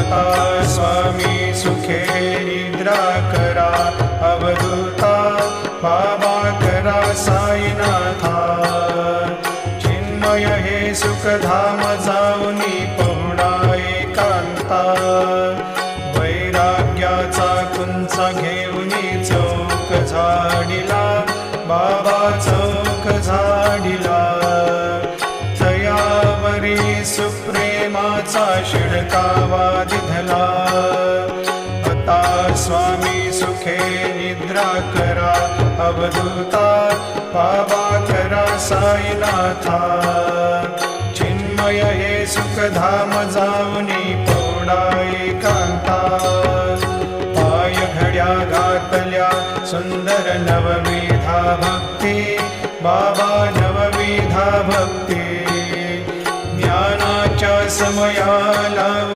आता स्वामी सुखे निद्रा करा, अवधूता बाबा करा साईनाथा। चिन्मय हे सुखधाम जाऊनी पहुडा एकांता, वैराग्याचा कुंचा घेऊनी चौक झाडिला, बाबा चौक झाडिला। तयावरी सुप्रेमाचा शिडकावा दिधला, आता स्वामी सुखे निद्रा करा, अवधूता बाबा करा साईनाथा। चिन्मय हे सुखधाम जाऊनी पहुडा एकांता, पाय घड्या घातल्या सुंदर नवविधा भक्ती, बाबा नवविधा भक्ती। ज्ञानाच्या समयाला